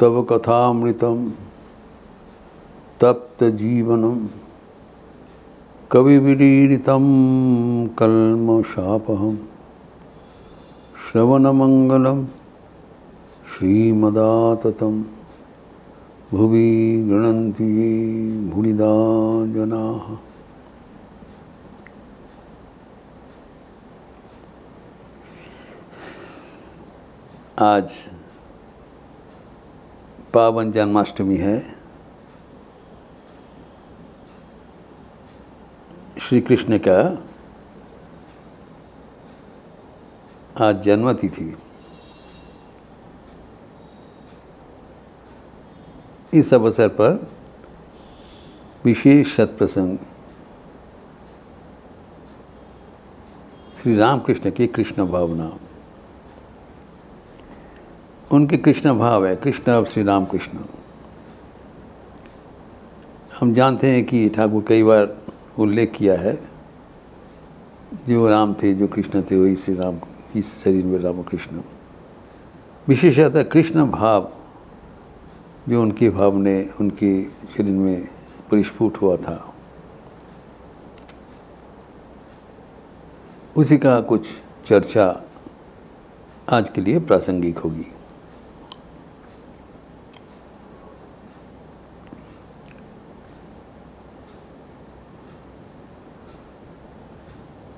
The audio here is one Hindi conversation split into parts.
तव कथामृतं तप्त जीवनम कविविरीडितं कल्मषापहं श्रवणमंगलं श्रीमदाततं भुवि गृह्णन्ति ये भूरिदा जनाः। आज पावन जन्माष्टमी है। श्री कृष्ण का आज जन्मतिथि। इस अवसर पर विशेष सत्प्रसंग श्री रामकृष्ण की कृष्ण भावना, उनके कृष्ण भाव है। कृष्ण अब श्री राम कृष्ण। हम जानते हैं कि ठाकुर कई बार उल्लेख किया है, जो राम थे, जो कृष्ण थे, वही श्री राम, इस शरीर में राम कृष्ण। विशेषतः कृष्ण भाव जो उनके भाव ने उनके शरीर में परिस्फुट हुआ था, उसी का कुछ चर्चा आज के लिए प्रासंगिक होगी।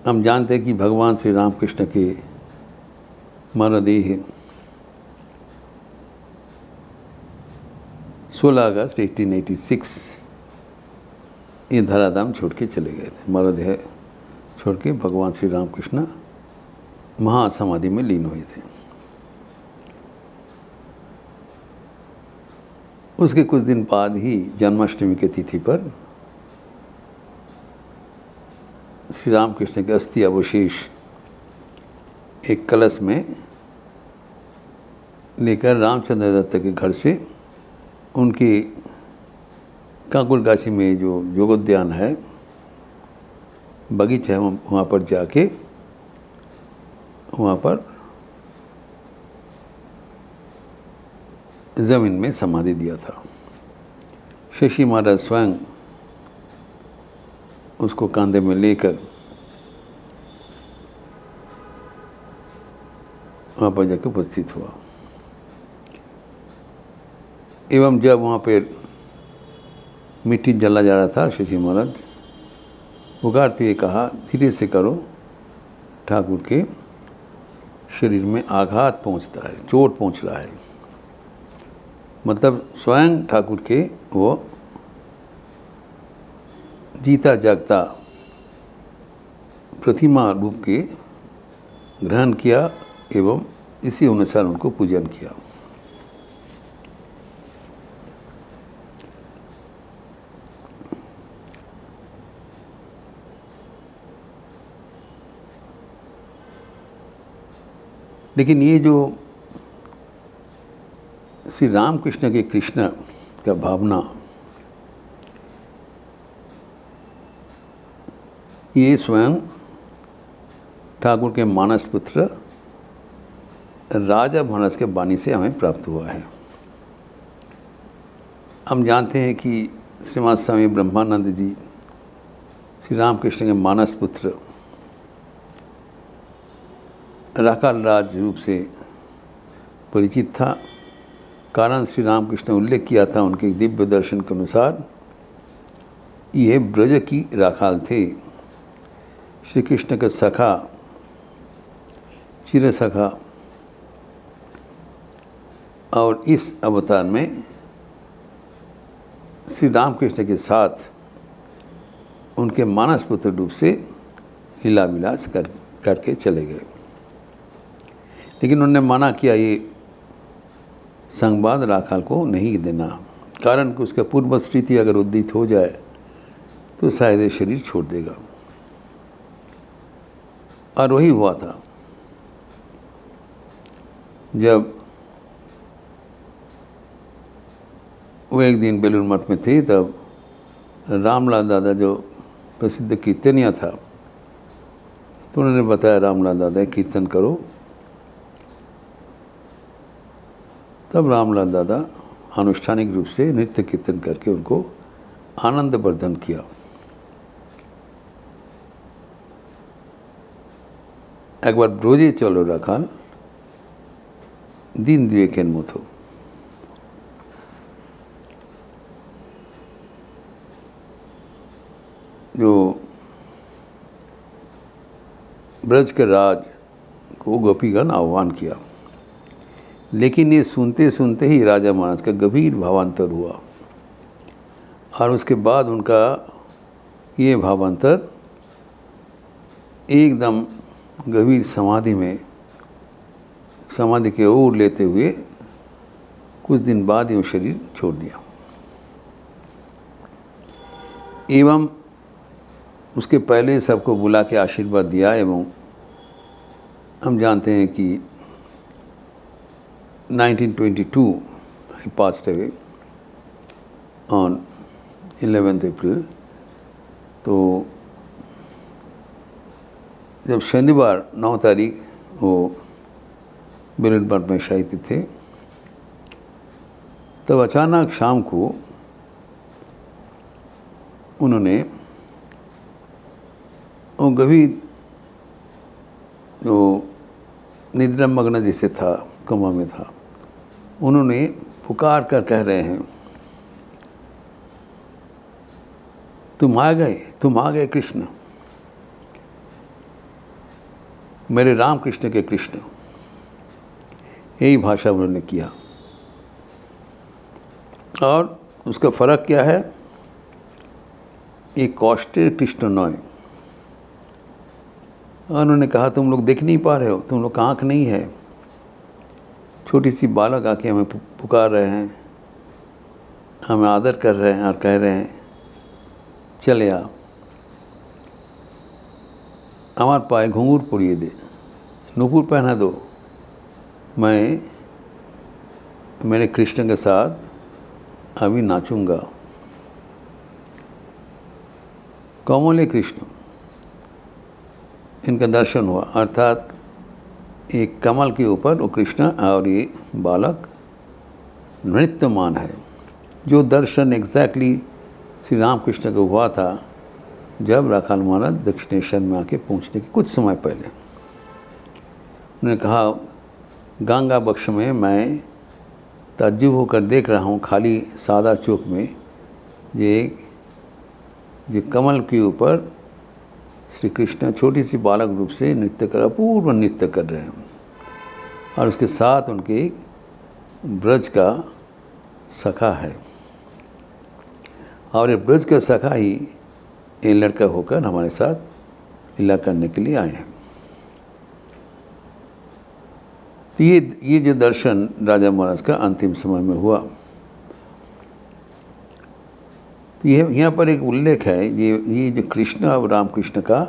हम जानते हैं कि भगवान श्री रामकृष्ण के मरदेह 16 अगस्त 1886 ये धराधाम छोड़ के चले गए थे। मरदेह छोड़ के भगवान श्री रामकृष्ण महासमाधि में लीन हुए थे। उसके कुछ दिन बाद ही जन्माष्टमी की तिथि पर श्री रामकृष्ण के अस्थि अवशेष एक कलश में लेकर रामचंद्र दत्त के घर से उनकी काकुलगाछी में जो योगोद्यान है, बगीचा है, वहाँ पर जाके वहाँ पर ज़मीन में समाधि दिया था। शशि महाराज स्वयं उसको कांधे में लेकर वहाँ पर जाकर उपस्थित हुआ। एवं जब वहाँ पर मिट्टी जला जा रहा था, शशि महाराज पुकारते हुए कहा, धीरे से करो, ठाकुर के शरीर में आघात पहुँचता है, चोट पहुँच रहा है। मतलब स्वयं ठाकुर के वो जीता जागता प्रतिमा रूप के ग्रहण किया एवं इसी अनुसार उनको पूजन किया। लेकिन ये जो श्री रामकृष्ण के कृष्ण का भावना, ये स्वयं ठाकुर के मानस पुत्र राजा मानस के वाणी से हमें प्राप्त हुआ है। हम जानते हैं कि श्रीमद स्वामी ब्रह्मानंद जी श्री रामकृष्ण के मानस पुत्र राखाल राज रूप से परिचित था। कारण श्री रामकृष्ण ने उल्लेख किया था उनके दिव्य दर्शन के अनुसार, ये ब्रज की राखाल थे। श्री कृष्ण का सखा, चिर सखा, और इस अवतार में श्री रामकृष्ण के साथ उनके मानस पुत्र रूप से लीला विलास करके चले गए। लेकिन उन्होंने मना किया ये संवाद राखाल को नहीं देना, कारण कि उसका पूर्व स्थिति अगर उद्दित हो जाए तो शायद ये शरीर छोड़ देगा। और वही हुआ था। जब वो एक दिन बेलूर मठ में थे, तब रामलाल दादा जो प्रसिद्ध कीर्तनिया था, तो उन्होंने बताया, रामलाल दादा कीर्तन करो। तब रामलाल दादा आनुष्ठानिक रूप से नृत्य कीर्तन करके उनको आनंद वर्धन किया। एक बार ब्रोजे चलो राखाल दिन दुएकेन मतो। जो ब्रज के राज को गोपीगण आह्वान किया, लेकिन ये सुनते सुनते ही राजा महाराज का गंभीर भावांतर हुआ और उसके बाद उनका ये भावांतर एकदम गंभीर समाधि के ओर लेते हुए कुछ दिन बाद ही वो शरीर छोड़ दिया। एवं उसके पहले सबको बुला के आशीर्वाद दिया। एवं हम जानते हैं कि 1922 he passed away on 11th April। तो जब शनिवार 9 तारीख वो बिलनपट में शहीद थे, तब अचानक शाम को उन्होंने वो गंभीर जो निद्रा मग्न जैसे था, कोमा में था, उन्होंने पुकार कर कह रहे हैं, तुम आ गए कृष्ण, मेरे राम कृष्ण के कृष्ण। यही भाषा उन्होंने किया। और उसका फ़र्क क्या है, एक कॉस्टे कृष्ण नॉय। और उन्होंने कहा तुम लोग देख नहीं पा रहे हो, तुम लोग का आँख नहीं है। छोटी सी बालक आके हमें पुकार रहे हैं, हमें आदर कर रहे हैं और कह रहे हैं चले आ, আমার पाए घूंघूर पुड़िए दे, नूपुर पहना दो, मैं मेरे कृष्ण के साथ अभी नाचूंगा। कोमले कृष्ण, इनका दर्शन हुआ, अर्थात एक कमल के ऊपर वो कृष्ण और ये बालक नृत्यमान है। जो दर्शन एग्जैक्टली श्री राम कृष्ण को हुआ था जब राखाल महाराज दक्षिणेश्वर में आके पहुंचने के कुछ समय पहले। उन्होंने कहा गंगा बख्श में मैं ताज्जुब होकर देख रहा हूँ, खाली सादा चौक में जो कमल के ऊपर श्री कृष्ण छोटी सी बालक रूप से नृत्य कर, अपूर्व नृत्य कर रहे हैं। और उसके साथ उनके ब्रज का सखा है, और ये ब्रज का सखा ही ये लड़का होकर हमारे साथ लीला करने के लिए आए हैं। तो ये जो दर्शन राजा महाराज का अंतिम समय में हुआ, तो यहाँ पर एक उल्लेख है, ये जो कृष्ण और रामकृष्ण का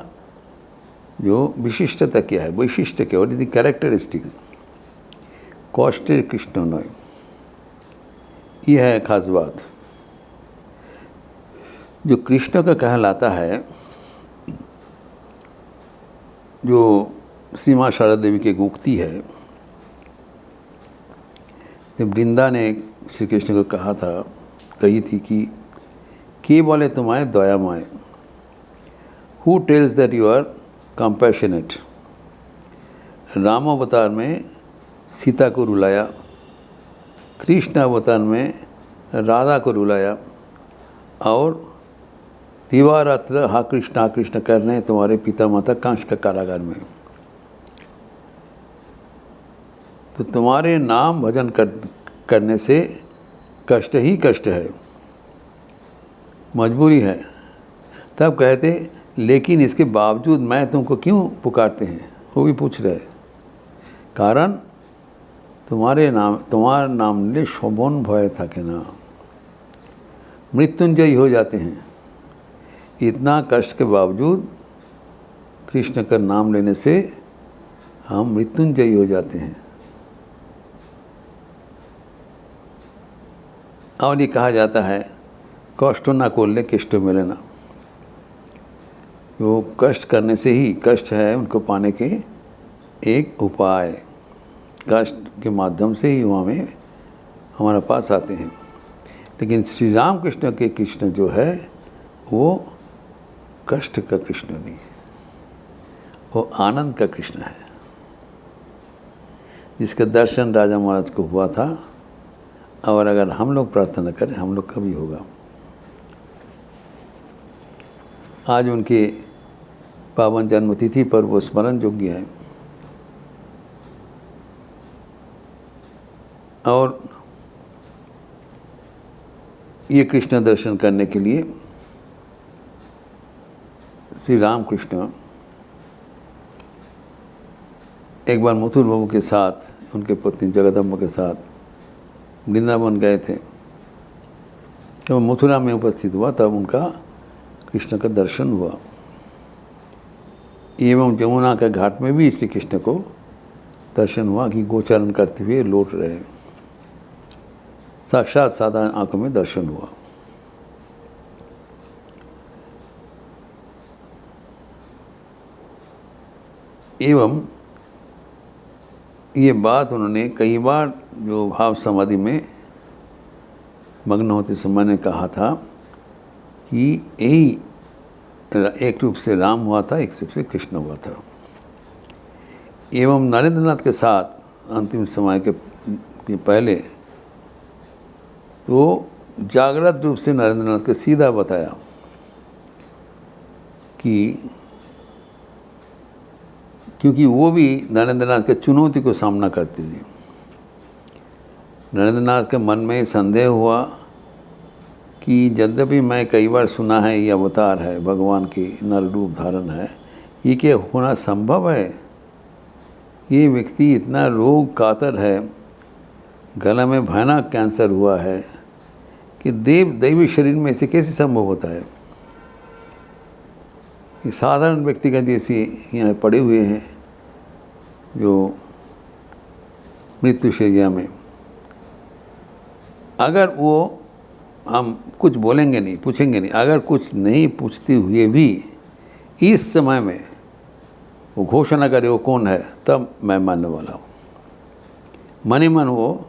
जो विशिष्टता क्या है, वैशिष्ट्य क्या, व्हाट इज द कैरेक्टरिस्टिक, कॉस्टे कृष्ण नॉय, ये है खास बात। जो कृष्ण का कहलाता है, जो श्री माँ शारदा देवी की उक्ति है, जब वृंदा ने श्री कृष्ण को कही थी कि के बोले तुम्हारे दयामय, who tells that you are compassionate. Ram अवतार में सीता को रुलाया, कृष्ण अवतार में राधा को रुलाया, और दिवारात्र हा कृष्ण कर रहे हैं तुम्हारे पिता माता कंस का कारागार में। तो तुम्हारे नाम भजन करने से कष्ट ही कष्ट है, मजबूरी है। तब कहते लेकिन इसके बावजूद मैं तुमको क्यों पुकारते हैं, वो भी पूछ रहे। कारण तुम्हारा नाम ले शोभन भय था कि ना, मृत्युंजयी हो जाते हैं। इतना कष्ट के बावजूद कृष्ण का नाम लेने से हम मृत्युंजयी हो जाते हैं। और ये कहा जाता है कष्ट ना कोल्ले किष्ट मिले ना, वो कष्ट करने से ही, कष्ट है उनको पाने के एक उपाय, कष्ट के माध्यम से ही वो हमें हमारे पास आते हैं। लेकिन श्री राम कृष्ण के कृष्ण जो है वो कष्ट का कृष्ण नहीं है, वो आनंद का कृष्ण है, जिसका दर्शन राजा महाराज को हुआ था। और अगर हम लोग प्रार्थना करें, हम लोग कभी होगा। आज उनके पावन जन्मतिथि पर वो स्मरण योग्य है। और ये कृष्ण दर्शन करने के लिए श्री राम कृष्ण एक बार मथुर बाबू के साथ, उनके पत्नी जगदम्बा के साथ वृंदावन गए थे। जब मथुरा में उपस्थित हुआ तब उनका कृष्ण का दर्शन हुआ। एवं जमुना के घाट में भी श्री कृष्ण को दर्शन हुआ कि गोचरण करते हुए लौट रहे। साक्षात साधारण आंखों में दर्शन हुआ। एवं ये बात उन्होंने कई बार जो भाव समाधि में मग्न होते समय ने कहा था कि यही एक रूप से राम हुआ था, एक रूप से कृष्ण हुआ था। एवं नरेंद्रनाथ के साथ अंतिम समय के पहले तो जागृत रूप से नरेंद्रनाथ को सीधा बताया कि क्योंकि वो भी नरेंद्रनाथ के चुनौती को सामना करते थे। नरेंद्रनाथ के मन में संदेह हुआ कि यद्यपि मैं कई बार सुना है ये अवतार है, भगवान की नर रूप धारण है, ये क्या होना संभव है? ये व्यक्ति इतना रोग कातर है, गला में भयानक कैंसर हुआ है कि दैवी शरीर में इसे कैसे संभव होता है? ये साधारण व्यक्ति का जैसे यहाँ पड़े हुए हैं जो मृत्युशैया में। अगर वो हम कुछ बोलेंगे नहीं, पूछेंगे नहीं, अगर कुछ नहीं पूछते हुए भी इस समय में वो घोषणा करे वो कौन है, तब मैं मानने वाला हूँ। मन ही मन वो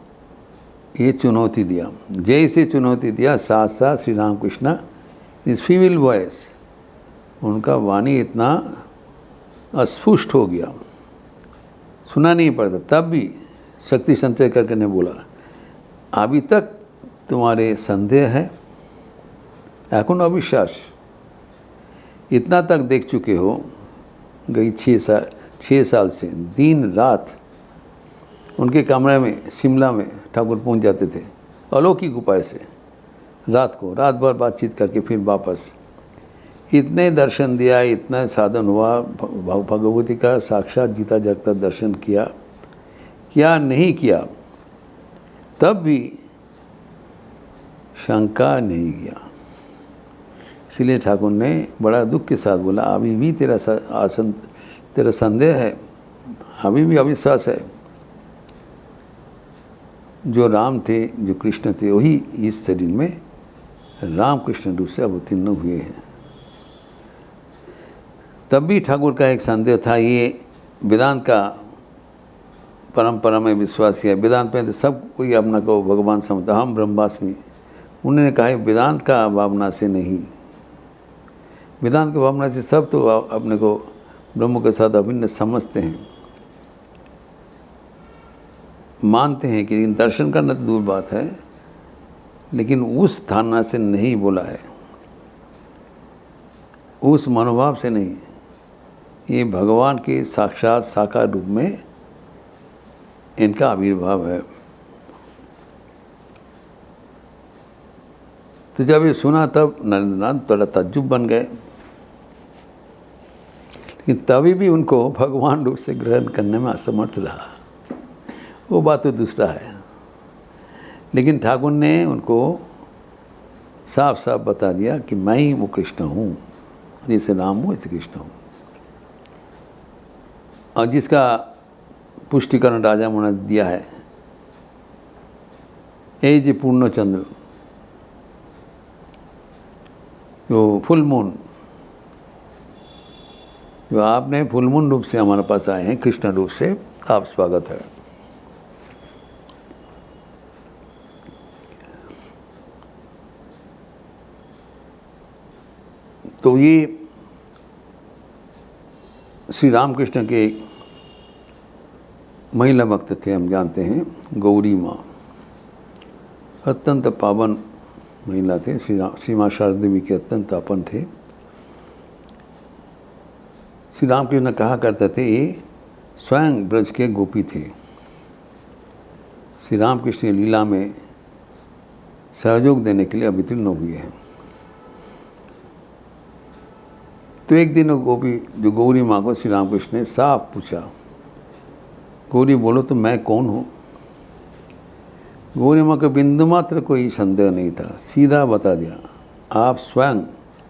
ये चुनौती दिया। जैसे चुनौती दिया साथ साथ श्री राम कृष्ण इस फीमेल वॉइस, उनका वाणी इतना अस्फुष्ट हो गया, सुना नहीं पड़ता। तब भी शक्ति संचय करके ने बोला, अभी तक तुम्हारे संदेह है, एखुन अविश्वास, इतना तक देख चुके हो। गई 6 साल से दिन रात उनके कमरे में शिमला में ठाकुर पहुंच जाते थे अलौकिक उपाय से। रात भर बातचीत करके फिर वापस। इतने दर्शन दिया, इतना साधन हुआ, भगवती का साक्षात जीता जागता दर्शन किया, क्या नहीं किया, तब भी शंका नहीं गया। इसलिए ठाकुर ने बड़ा दुख के साथ बोला, अभी भी तेरा संदेह है, अभी भी अविश्वास है। जो राम थे, जो कृष्ण थे, वही इस शरीर में राम कृष्ण रूप से अवतीर्ण हुए हैं। तब भी ठाकुर का एक संदेह था। ये वेदांत का परंपरा में विश्वास है। वेदांत में तो सब कोई अपना को भगवान समझता, हम ब्रह्मास्मि। उन्होंने कहा वेदांत का भावना से नहीं, वेदांत की भावना से सब तो अपने को ब्रह्म के साथ अभिन्न समझते हैं, मानते हैं कि दर्शन करना तो दूर बात है, लेकिन उस धारणा से नहीं बोला है, उस मनोभाव से नहीं। ये भगवान के साक्षात साकार रूप में इनका आविर्भाव है। तो जब ये सुना तब नरेंद्रनाथ थोड़ा तज्जुब बन गए, लेकिन तभी भी उनको भगवान रूप से ग्रहण करने में असमर्थ रहा। वो बात तो दूसरा है, लेकिन ठाकुर ने उनको साफ साफ बता दिया कि मैं ही वो कृष्ण हूँ, जैसे राम हूँ ऐसे कृष्ण हूँ। और जिसका पुष्टिकरण राजा मोहन ने दिया है, ये जी पूर्णचंद्र, जो फुल मून, जो आपने फुल मून रूप से हमारे पास आए हैं, कृष्ण रूप से, आप स्वागत है। तो ये श्री रामकृष्ण के एक महिला भक्त थे, हम जानते हैं, गौरी माँ। अत्यंत पावन महिला थे, श्री माँ शारदा देवी के अत्यंत अपन थे। श्री रामकृष्ण कहा करते थे ये स्वयं ब्रज के गोपी थे। श्री रामकृष्ण लीला में सहयोग देने के लिए अवतीर्ण हुए हैं। तो एक दिन वो गोपी जो गौरी माँ को श्री रामकृष्ण ने साफ पूछा, गौरी बोलो तो मैं कौन हूँ। गौरी माँ का बिंदु मात्र कोई संदेह नहीं था, सीधा बता दिया, आप स्वयं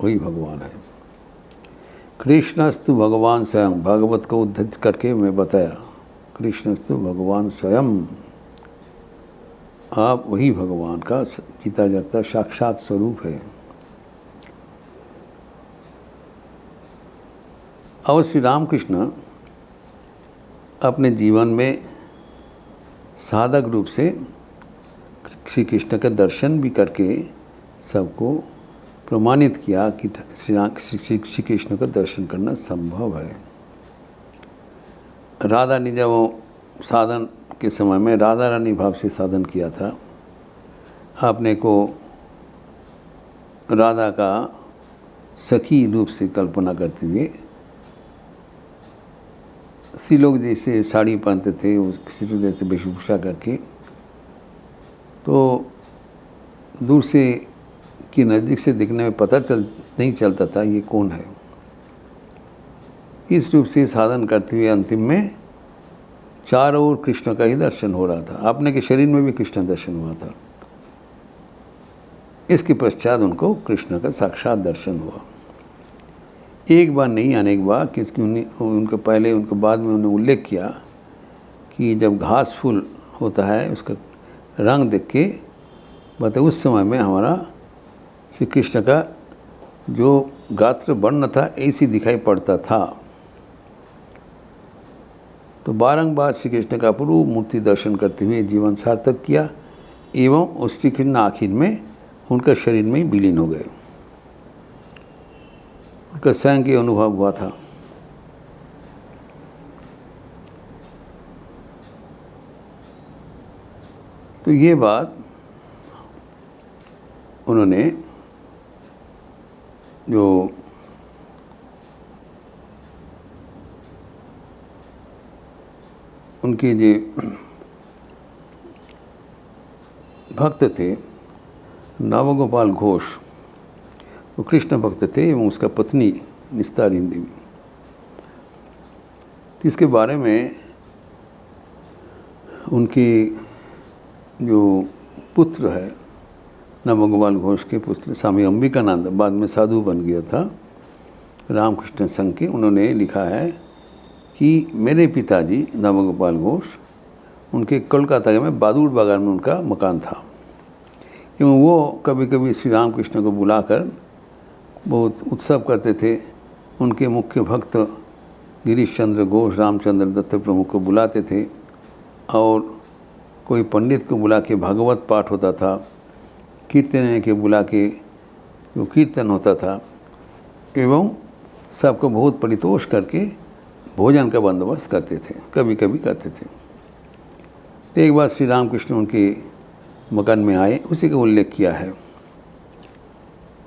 वही भगवान है। कृष्णस्तु भगवान स्वयं, भागवत को उद्धृत करके मैं बताया, कृष्णस्तु भगवान स्वयं, आप वही भगवान का जीता जागता साक्षात स्वरूप है। और श्री रामकृष्ण अपने जीवन में साधक रूप से श्री कृष्ण का दर्शन भी करके सबको प्रमाणित किया कि श्री कृष्ण का दर्शन करना संभव है। राधा ने जब वो साधन के समय में राधा रानी भाव से साधन किया था, आपने को राधा का सखी रूप से कल्पना करते हुए स्त्री लोग जैसे साड़ी पहनते थे, वो किसी को जैसे वेशभूषा करके, तो दूर से कि नज़दीक से दिखने में पता नहीं चलता था ये कौन है। इस रूप से साधन करते हुए अंतिम में चारों ओर कृष्ण का ही दर्शन हो रहा था। आपने के शरीर में भी कृष्ण दर्शन हुआ था। इसके पश्चात उनको कृष्ण का साक्षात दर्शन हुआ। एक बार नहीं, अनेक बार, क्योंकि उनके पहले उनके बाद में उन्होंने उल्लेख किया कि जब घास फूल होता है उसका रंग देख के बताए, उस समय में हमारा श्री कृष्ण का जो गात्र वर्ण था ऐसी दिखाई पड़ता था। तो बारंबार श्री कृष्ण का पूर्व मूर्ति दर्शन करते हुए जीवन सार्थक किया एवं उस श्री कृष्ण आखिर में उनका शरीर में ही विलीन हो गए। उनका स्वयं के अनुभव हुआ था। तो ये बात उन्होंने जो उनके जो भक्त थे नवगोपाल घोष, वो कृष्ण भक्त थे एवं उसका पत्नी निस्तारिणी देवी। तो इसके बारे में उनके जो पुत्र है नवगोपाल घोष के पुत्र स्वामी अंबिकानंद, बाद में साधु बन गया था रामकृष्ण संघ के, उन्होंने लिखा है कि मेरे पिताजी नवगोपाल घोष, उनके कोलकाता में बादुड़ बागान में उनका मकान था एवं वो कभी कभी श्री रामकृष्ण को बुलाकर बहुत उत्सव करते थे। उनके मुख्य भक्त गिरीश चंद्र घोष रामचंद्र दत्त प्रमुख को बुलाते थे और कोई पंडित को बुला के भागवत पाठ होता था, कीर्तन के बुला के जो कीर्तन होता था एवं सबको बहुत परितोष करके भोजन का बंदोबस्त करते थे, कभी कभी करते थे। तो एक बार श्री रामकृष्ण उनके मकान में आए, उसी का उल्लेख किया है।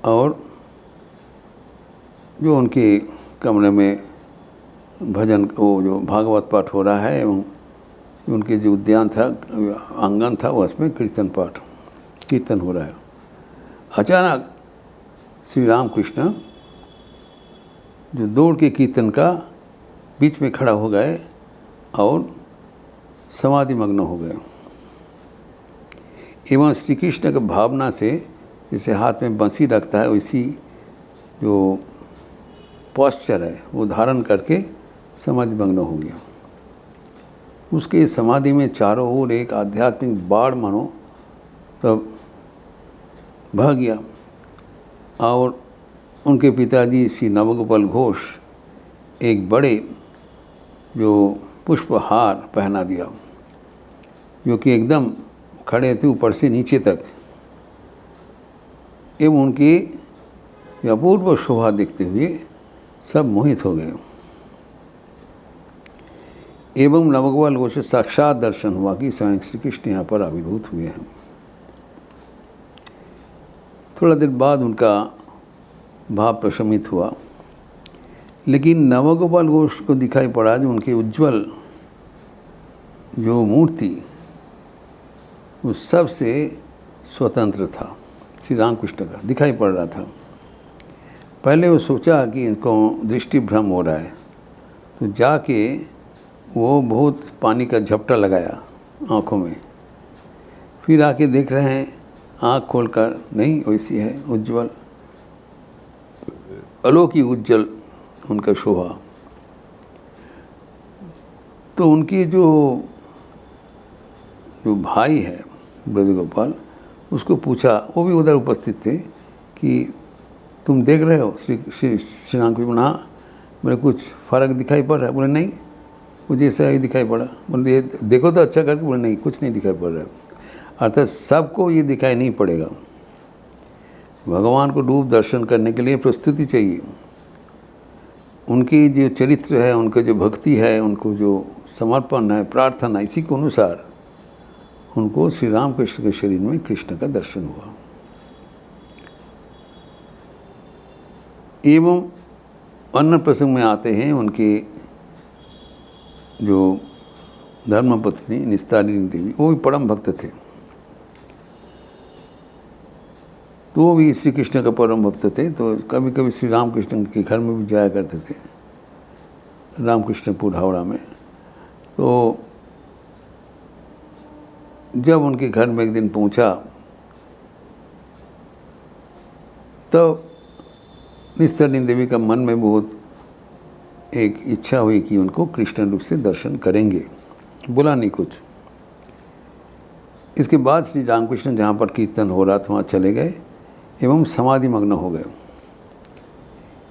और जो उनके कमरे में भजन वो जो भागवत पाठ हो रहा है एवं उनके जो उद्यान था, आंगन था, उसमें कीर्तन हो रहा है। अचानक श्री रामकृष्ण जो दौड़ के कीर्तन का बीच में खड़ा हो गए और समाधि मग्न हो गए एवं श्री कृष्ण के भावना से जैसे हाथ में बंसी रखता है वैसी जो पोस्चर है वो धारण करके समाधि मग्न हो गया। उसके समाधि में चारों ओर एक आध्यात्मिक बाढ़ मानो तब बह गया और उनके पिताजी श्री नवगोपाल घोष एक बड़े जो पुष्पहार पहना दिया, जो कि एकदम खड़े थे ऊपर से नीचे तक एवं उनकी यह अपूर्व शोभा देखते हुए सब मोहित हो गए। एवं नवगोपाल को से साक्षात दर्शन हुआ कि स्वयं श्री कृष्ण यहाँ पर आविर्भूत हुए हैं। थोड़ा देर बाद उनका भाव प्रशमित हुआ, लेकिन नवगोपाल घोष को दिखाई पड़ा जो उनके उज्जवल जो मूर्ति उस सब से स्वतंत्र था, श्री रामकृष्ण का दिखाई पड़ रहा था। पहले वो सोचा कि इनको दृष्टि भ्रम हो रहा है, तो जाके वो बहुत पानी का झपटा लगाया आँखों में, फिर आके देख रहे हैं आँख खोलकर नहीं वैसी है, उज्जवल अलौकिक उज्जवल उनका शोभा। तो उनकी जो भाई है ब्रजगोपाल, उसको पूछा, वो भी उधर उपस्थित थे, कि तुम देख रहे हो श्री राम को? हाँ, मेरे कुछ फ़र्क दिखाई पड़ रहा है? बोले नहीं, मुझे ऐसा ही दिखाई पड़ा। बोले देखो तो अच्छा करके। बोले नहीं, कुछ नहीं दिखाई पड़ रहा है। अर्थात सबको ये दिखाई नहीं पड़ेगा। भगवान को रूप दर्शन करने के लिए प्रस्तुति चाहिए। उनकी जो चरित्र है, उनका जो भक्ति है, उनको जो समर्पण है, प्रार्थना, इसी के अनुसार उनको श्री राम कृष्ण के शरीर में कृष्ण का दर्शन हुआ। एवं अन्य प्रसंग में आते हैं, उनके जो धर्मपत्नी निस्तारिणी देवी, वो भी परम भक्त थे। तो वो भी श्री कृष्ण का परम भक्त थे। तो कभी कभी श्री रामकृष्ण के घर में भी जाया करते थे, रामकृष्णपुर हावड़ा में। तो जब उनके घर में एक दिन पहुंचा, तो निस्तारिणी देवी का मन में बहुत एक इच्छा हुई कि उनको कृष्ण रूप से दर्शन करेंगे। बोला नहीं कुछ। इसके बाद श्री रामकृष्ण जहाँ पर कीर्तन हो रहा था वहाँ चले गए एवं समाधि मग्न हो गए,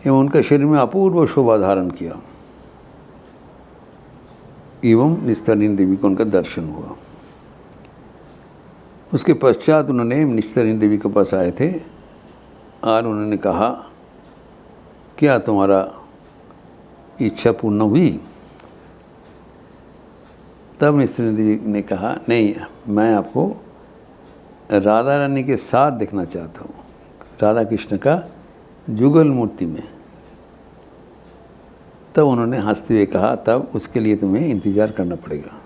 एवं उनका शरीर में अपूर्व शोभा धारण किया। एवं निस्तारिणी देवी को उनका दर्शन हुआ। उसके पश्चात उन्होंने निस्तारिणी देवी के पास आए थे और उन्होंने कहा, क्या तुम्हारा इच्छा पूर्ण हुई? तब निस्तारिणी देवी ने कहा, नहीं, मैं आपको राधा रानी के साथ देखना चाहता हूँ, राधा कृष्ण का जुगल मूर्ति में। तब उन्होंने हंसते हुए कहा, तब उसके लिए तुम्हें इंतज़ार करना पड़ेगा।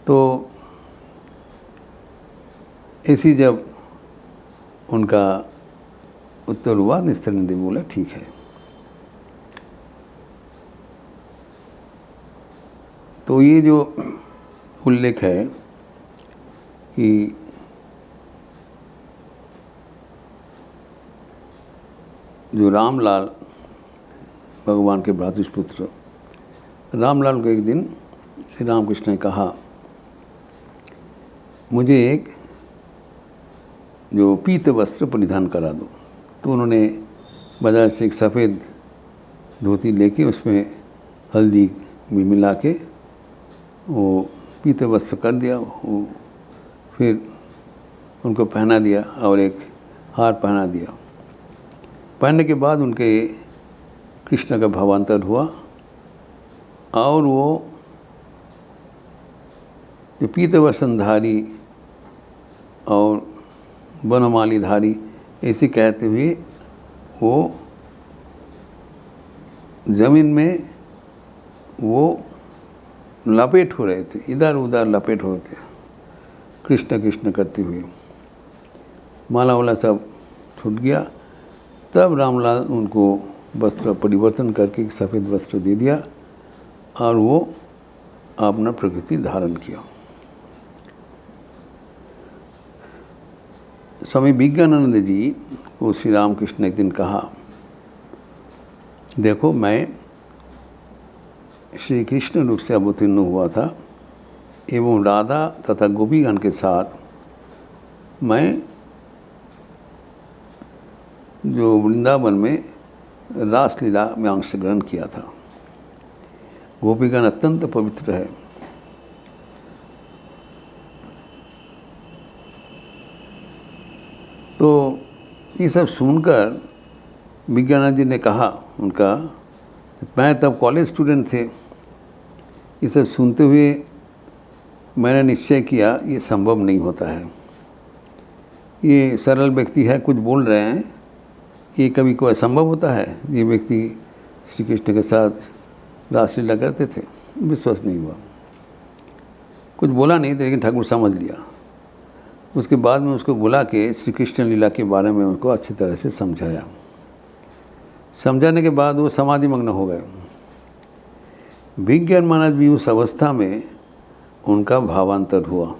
तो ऐसी जब उनका उत्तर हुआ, निस्तारिणी देवी बोला ठीक है। तो ये जो उल्लेख है कि जो रामलाल भगवान के भ्रातृपुत्र रामलाल को एक दिन श्री रामकृष्ण ने कहा, मुझे एक जो पीत वस्त्र परिधान करा दो। तो उन्होंने बाजार से एक सफ़ेद धोती लेके उसमें हल्दी भी मिला के वो पीत वस्त्र कर दिया। वो फिर उनको पहना दिया और एक हार पहना दिया। पहनने के बाद उनके कृष्ण का भावांतर हुआ और वो जो पीत वस्त्रधारी और बनमालीधारी ऐसे कहते हुए वो ज़मीन में वो लपेट हो रहे थे, इधर उधर लपेट हो रहे थे, कृष्ण कृष्ण करते हुए। माला वाला सब छूट गया। तब रामलाल उनको वस्त्र परिवर्तन करके एक सफ़ेद वस्त्र दे दिया और वो अपना प्रकृति धारण किया। स्वामी विज्ञानानंद जी को श्री रामकृष्ण ने एक दिन कहा, देखो मैं श्री कृष्ण रूप से अवतीर्ण हुआ था एवं राधा तथा गोपीगण के साथ मैं जो वृंदावन में रासलीला में अंशग्रहण किया था। गोपीगण अत्यंत पवित्र है। तो ये सब सुनकर विज्ञानंद जी ने कहा उनका, मैं तब कॉलेज स्टूडेंट थे, ये सब सुनते हुए मैंने निश्चय किया ये संभव नहीं होता है, ये सरल व्यक्ति है कुछ बोल रहे हैं, ये कभी कोई असंभव होता है, ये व्यक्ति श्री कृष्ण के साथ रासलीला करते थे। विश्वास नहीं हुआ, कुछ बोला नहीं, लेकिन ठाकुर समझ लिया। उसके बाद में उसको बुला के श्री कृष्ण लीला के बारे में उनको अच्छी तरह से समझाया। समझाने के बाद वो समाधि मग्न हो गए। विज्ञान महाराज भी उस अवस्था में उनका भावांतर हुआ,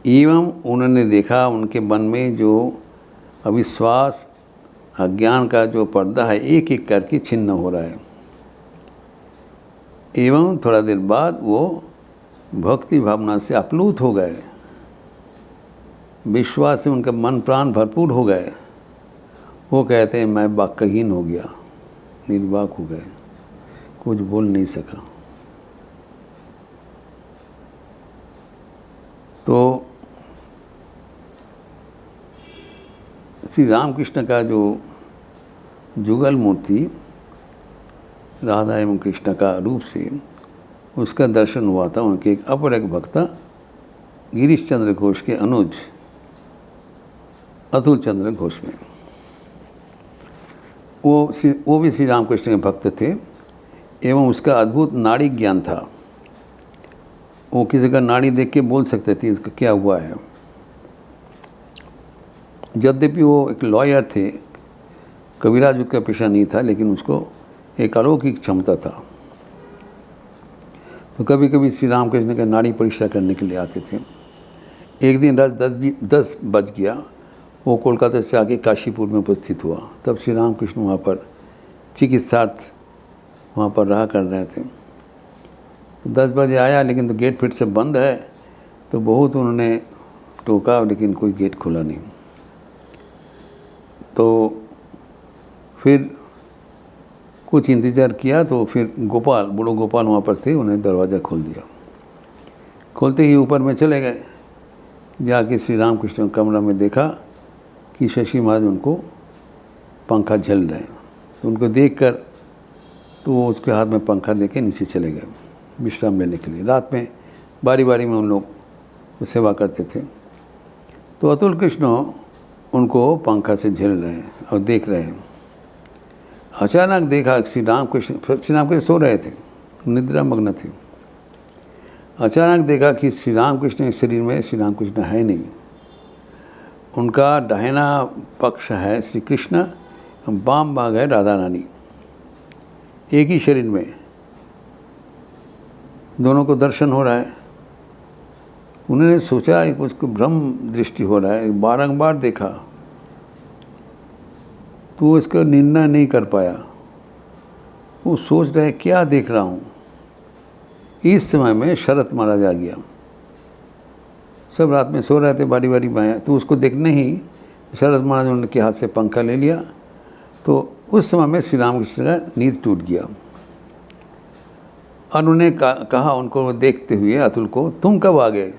एवं उन्होंने देखा उनके मन में जो अविश्वास अज्ञान का जो पर्दा है एक एक करके छिन्न हो रहा है। एवं थोड़ा देर बाद वो भक्ति भावना से आप्लुत हो गए, विश्वास से उनका मन प्राण भरपूर हो गए। वो कहते हैं मैं वाक्यहीन हो गया, निर्वाक हो गए, कुछ बोल नहीं सका। तो श्री रामकृष्ण का जो जुगल मूर्ति राधा एवं कृष्ण का रूप से उसका दर्शन हुआ था उनके एक अपर एक भक्ता गिरीश चंद्र घोष के अनुज अतुल चंद्र घोष में। वो भी श्री रामकृष्ण के भक्त थे एवं उसका अद्भुत नाड़ी ज्ञान था। वो किसी का नाड़ी देख के बोल सकते थे इसका क्या हुआ है। यद्यपि वो एक लॉयर थे, कबीराज का पेशा नहीं था, लेकिन उसको एक अलौकिक क्षमता था। तो कभी कभी श्री रामकृष्ण का नाड़ी परीक्षा करने के लिए आते थे। एक दिन रात 10 बज गया, वो कोलकाता से आके काशीपुर में उपस्थित हुआ। तब श्री रामकृष्ण वहाँ पर चिकित्सार्थ वहाँ पर रहा कर रहे थे। तो 10 बजे आया, लेकिन तो गेट फिर से बंद है। तो बहुत उन्होंने टोका, लेकिन कोई गेट खुला नहीं। तो फिर कुछ इंतज़ार किया, तो फिर गोपाल, बूढ़ो गोपाल वहाँ पर थे, उन्हें दरवाज़ा खोल दिया। खोलते ही ऊपर में चले गए, जाके श्री रामकृष्ण कमरा में देखा कि शशि महाराज उनको पंखा झेल रहे हैं। तो उनको देखकर तो वो उसके हाथ में पंखा देके नीचे चले गए विश्राम लेने के लिए। रात में बारी बारी में उन लोग सेवा करते थे। तो अतुल कृष्ण उनको पंखा से झेल रहे हैं और देख रहे हैं। अचानक देखा श्री रामकृष्ण सो रहे थे, निद्रा मग्न थे। अचानक देखा कि श्री रामकृष्ण के शरीर में श्री रामकृष्ण है नहीं। उनका दाहिना पक्ष है श्री कृष्ण, बाम भाग है राधा रानी, एक ही शरीर में दोनों को दर्शन हो रहा है। उन्होंने सोचा कि उसको भ्रम दृष्टि हो रहा है, बारंबार देखा तो इसका निर्णय नहीं कर पाया। वो सोच रहे क्या देख रहा हूँ। इस समय में शरत महाराज आ गया। सब रात में सो रहे थे बारी बारी में, तो उसको देखने ही शरत महाराज उनके हाथ से पंखा ले लिया। तो उस समय में श्री रामकृष्ण का नींद टूट गया। और उन्होंने कहा उनको देखते हुए अतुल को, तुम कब आ गए?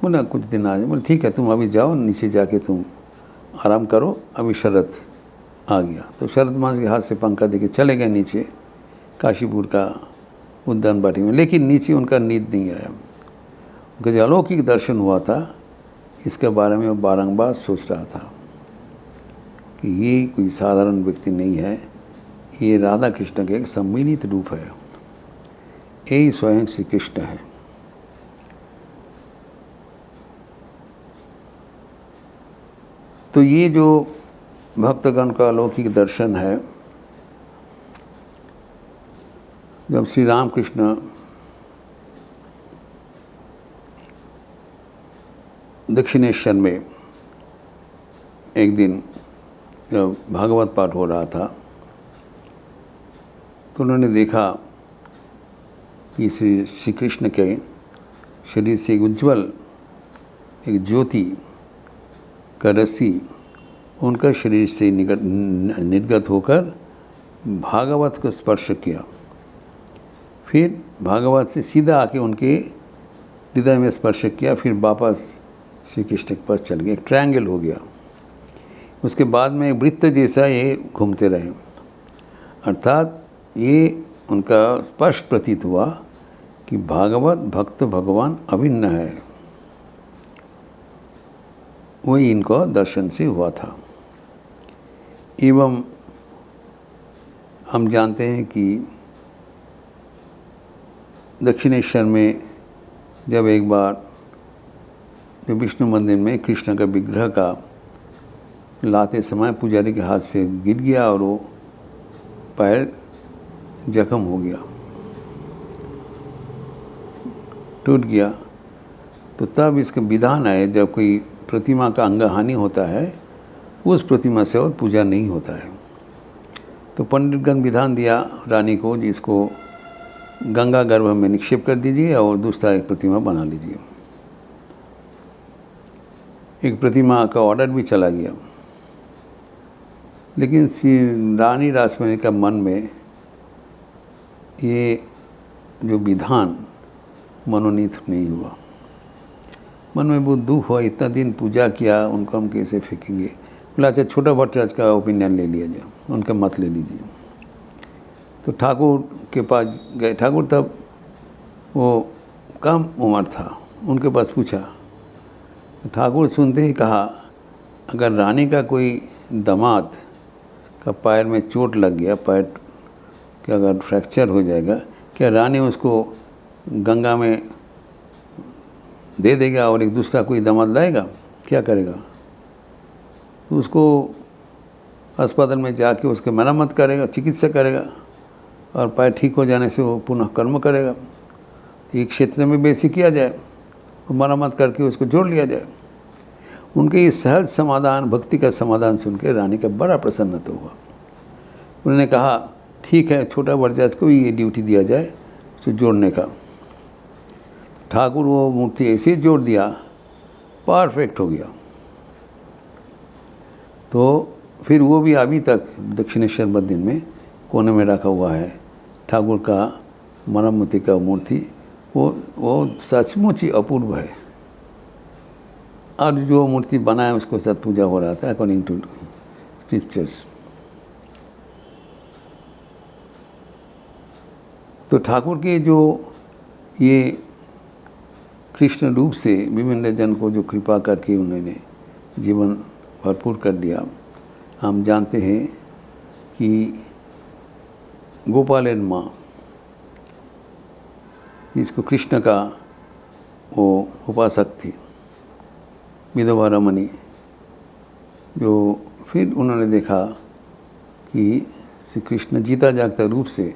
बोला कुछ दिन आ जाए। बोले ठीक है, तुम अभी जाओ, नीचे जाके तुम आराम करो, अभी शरद आ गया। तो शरद महाराज के हाथ से पंखा देके चले गए नीचे काशीपुर का उद्यान बाटी में। लेकिन नीचे उनका नींद नहीं आया। उनका जो अलौकिक दर्शन हुआ था, इसके बारे में वो बारंबार सोच रहा था कि ये कोई साधारण व्यक्ति नहीं है, ये राधा कृष्ण का एक सम्मिलित रूप है, यही स्वयं श्री कृष्ण है। तो ये जो भक्तगण का अलौकिक दर्शन है, जब श्री रामकृष्ण दक्षिणेश्वर में एक दिन जब भागवत पाठ हो रहा था, तो उन्होंने देखा कि श्री कृष्ण के शरीर से एक उज्ज्वल एक ज्योति का रस्सी उनका शरीर से निर्गत होकर भागवत को स्पर्श किया। फिर भागवत से सीधा आके उनके हृदय में स्पर्श किया, फिर वापस श्री कृष्ण के पास चल गए, एक ट्रायंगल हो गया। उसके बाद में एक वृत्त जैसा ये घूमते रहे, अर्थात ये उनका स्पष्ट प्रतीत हुआ कि भागवत भक्त भगवान अभिन्न है, वही इनको दर्शन से हुआ था। एवं हम जानते हैं कि दक्षिणेश्वर में जब एक बार जो विष्णु मंदिर में कृष्ण का विग्रह का लाते समय पुजारी के हाथ से गिर गया और वो पैर जख्म हो गया, टूट गया, तो तब इसका विधान है जब कोई प्रतिमा का अंगहानि होता है उस प्रतिमा से और पूजा नहीं होता है। तो पंडितगण विधान दिया रानी को, जिसको गंगा गर्भ में निक्षेप कर दीजिए और दूसरा एक प्रतिमा बना लीजिए। एक प्रतिमा का ऑर्डर भी चला गया, लेकिन श्री रानी रासमणी का मन में ये जो विधान मनोनीत नहीं हुआ। मन में बहुत दुख हुआ, इतना दिन पूजा किया, उनको हम कैसे फेंकेंगे। बोला अच्छा छोटा भट्टराज का ओपिनियन ले लिया जाए, उनका मत ले लीजिए। तो ठाकुर के पास गए। ठाकुर तब वो कम उम्र था, उनके पास पूछा। ठाकुर सुनते ही कहा, अगर रानी का कोई दामाद का पैर में चोट लग गया, पैर कि अगर फ्रैक्चर हो जाएगा, क्या रानी उसको गंगा में दे देगा और एक दूसरा कोई दामाद लाएगा? क्या करेगा? तो उसको अस्पताल में जाके उसके मरम्मत करेगा, चिकित्सा करेगा और पैर ठीक हो जाने से वो पुनः कर्म करेगा। तो एक क्षेत्र में बेसी किया जाए और मरम्मत करके उसको जोड़ लिया जाए। उनके ये सहज समाधान, भक्ति का समाधान सुन के रानी का बड़ा प्रसन्नता हुआ। उन्होंने कहा ठीक है, छोटा भट्टराज को ये ड्यूटी दिया जाए उसे जोड़ने का। ठाकुर वो मूर्ति ऐसे ही जोड़ दिया, परफेक्ट हो गया। तो फिर वो भी अभी तक दक्षिणेश्वर मंदिर में कोने में रखा हुआ है, ठाकुर का मरम्मति का मूर्ति। वो सचमुच ही अपूर्व है। और जो मूर्ति बनाए उसको साथ पूजा हो रहा था अकॉर्डिंग टू स्क्रिप्चर्स। तो ठाकुर के जो ये कृष्ण रूप से विभिन्न जन को जो कृपा करके उन्होंने जीवन भरपूर कर दिया। हम जानते हैं कि गोपालन माँ, जिसको कृष्ण का वो उपासक थी, विधवा रमणी, जो फिर उन्होंने देखा कि श्री कृष्ण जीता जागता रूप से,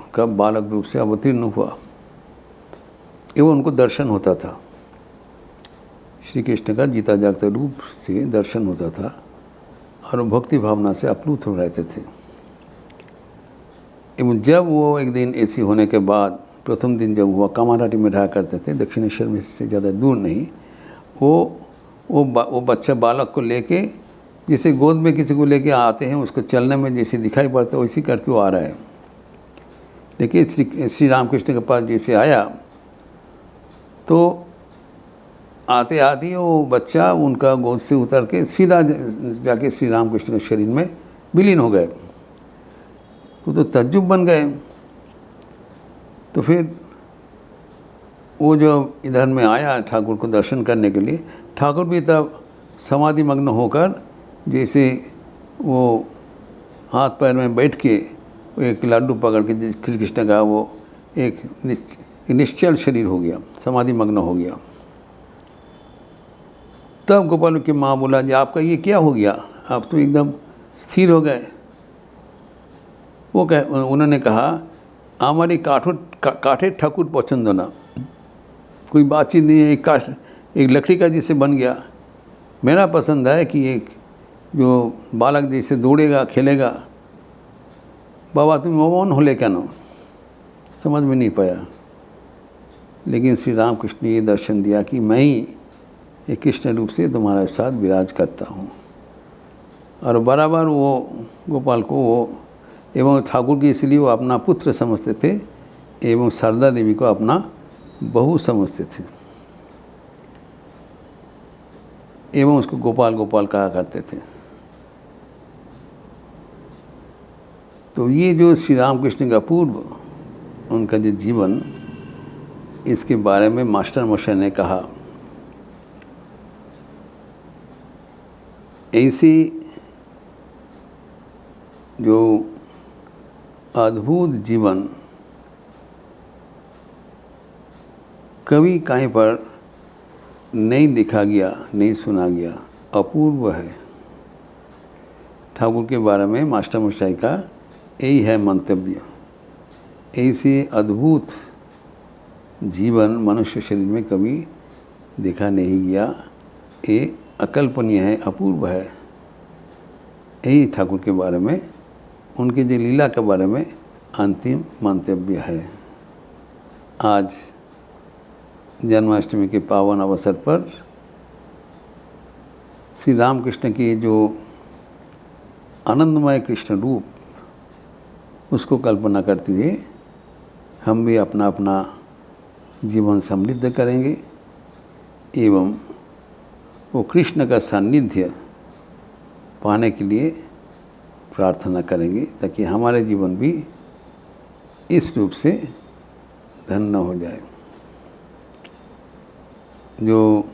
उनका बालक रूप से अवतीर्ण हुआ एवं उनको दर्शन होता था। श्री कृष्ण का जीता जागता रूप से दर्शन होता था और भक्ति भावना से अप्लुत हो रहते थे। एवं जब वो एक दिन ऐसी होने के बाद, प्रथम दिन जब हुआ, कामारहाटी में रहा करते थे, दक्षिणेश्वर में से ज़्यादा दूर नहीं, वो बच्चा बालक को लेके, जिसे गोद में किसी को लेके आते हैं, उसको चलने में जैसे दिखाई पड़ता है वैसे करके वो आ रहा है। लेकिन श्री रामकृष्ण के पास जैसे आया तो आते आते ही वो बच्चा उनका गोद से उतर के सीधा जाके श्री रामकृष्ण के शरीर में विलीन हो गए। तो तज्जुब बन गए। तो फिर वो जो इधर में आया ठाकुर को दर्शन करने के लिए, ठाकुर भी तब समाधि मग्न होकर जैसे वो हाथ पैर में बैठ के एक लड्डू पकड़ के कृष्ण का वो एक निश्चल शरीर हो गया, समाधि मग्न हो गया। तब गोपाल की माँ बोला जी आपका ये क्या हो गया, आप तो एकदम स्थिर हो गए। उन्होंने कहा हमारी काठे ठाकुर पसंद ना, कोई बातचीत नहीं है, एक लकड़ी का जिससे बन गया। मेरा पसंद है कि एक जो बालक जैसे दौड़ेगा खेलेगा। बाबा तुम मौन हो ले क्या नो, समझ में नहीं पाया। लेकिन श्री रामकृष्ण ने ये दर्शन दिया कि मैं ही एक कृष्ण रूप से तुम्हारे साथ विराज करता हूँ। और बराबर वो गोपाल को वो एवं ठाकुर की इसलिए वो अपना पुत्र समझते थे एवं शारदा देवी को अपना बहू समझते थे। एवं उसको गोपाल गोपाल कहा करते थे। तो ये जो श्री रामकृष्ण का पूर्व उनका जो जीवन, इसके बारे में मास्टर मशा ने कहा, ऐसी जो अद्भुत जीवन कभी कहीं पर नहीं देखा गया, नहीं सुना गया, अपूर्व है। ठाकुर के बारे में मास्टर मशाई का यही है मंतव्य। ऐसे अद्भुत जीवन मनुष्य शरीर में कभी देखा नहीं गया, ये अकल्पनीय है, अपूर्व है। यही ठाकुर के बारे में, उनके जो लीला के बारे में अंतिम मंतव्य है। आज जन्माष्टमी के पावन अवसर पर श्री रामकृष्ण के जो आनंदमय कृष्ण रूप, उसको कल्पना करते हुए हम भी अपना अपना जीवन समृद्ध करेंगे एवं वो कृष्ण का सान्निध्य पाने के लिए प्रार्थना करेंगे, ताकि हमारे जीवन भी इस रूप से धन्य हो जाए। जो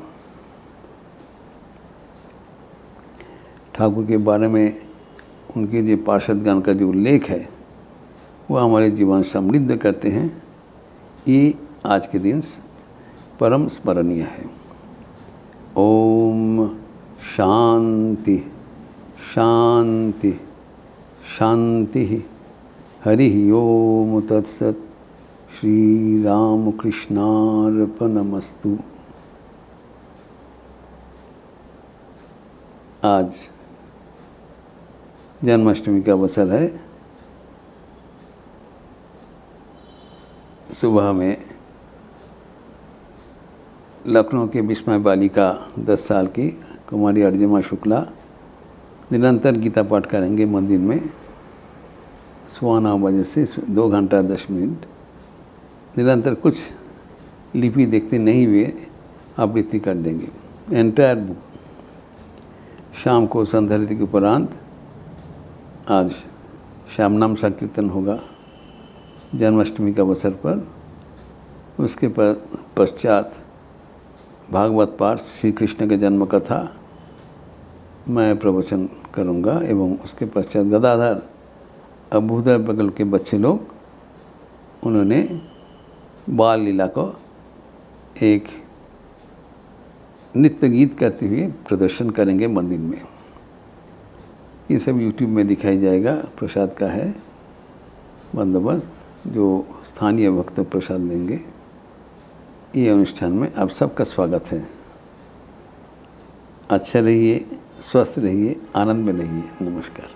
ठाकुर के बारे में उनके जो पार्षदगण का जो उल्लेख है, वो हमारे जीवन समृद्ध करते हैं। ये आज के दिन परम स्मरणीय है। ओम शांति शांति शांति। हरि ओम तत्सत। श्री राम कृष्णार्पणमस्तु। आज जन्माष्टमी का अवसर है। सुबह में लखनऊ के विस्मय बालिका 10 साल की कुमारी अर्जुमा शुक्ला निरंतर गीता पाठ करेंगे मंदिर में 9:15 बजे से 2 घंटा 10 मिनट। निरंतर कुछ लिपि देखते नहीं हुए आवृत्ति कर देंगे एंटायर बुक। शाम को संध्यारती के उपरांत आज श्याम नाम संकीर्तन होगा जन्माष्टमी के अवसर पर। उसके पश्चात भागवत पाठ, श्री कृष्ण के जन्म कथा मैं प्रवचन करूंगा एवं उसके पश्चात गदाधर अभ्युदय बगल के बच्चे लोग, उन्होंने बाल लीला को एक नृत्य गीत करते हुए प्रदर्शन करेंगे मंदिर में। ये सब YouTube में दिखाई जाएगा। प्रसाद का है बंदोबस्त, जो स्थानीय भक्त प्रसाद लेंगे। ये अनुष्ठान में आप सबका स्वागत है। अच्छा रहिए, स्वस्थ रहिए, आनंद में रहिए। नमस्कार।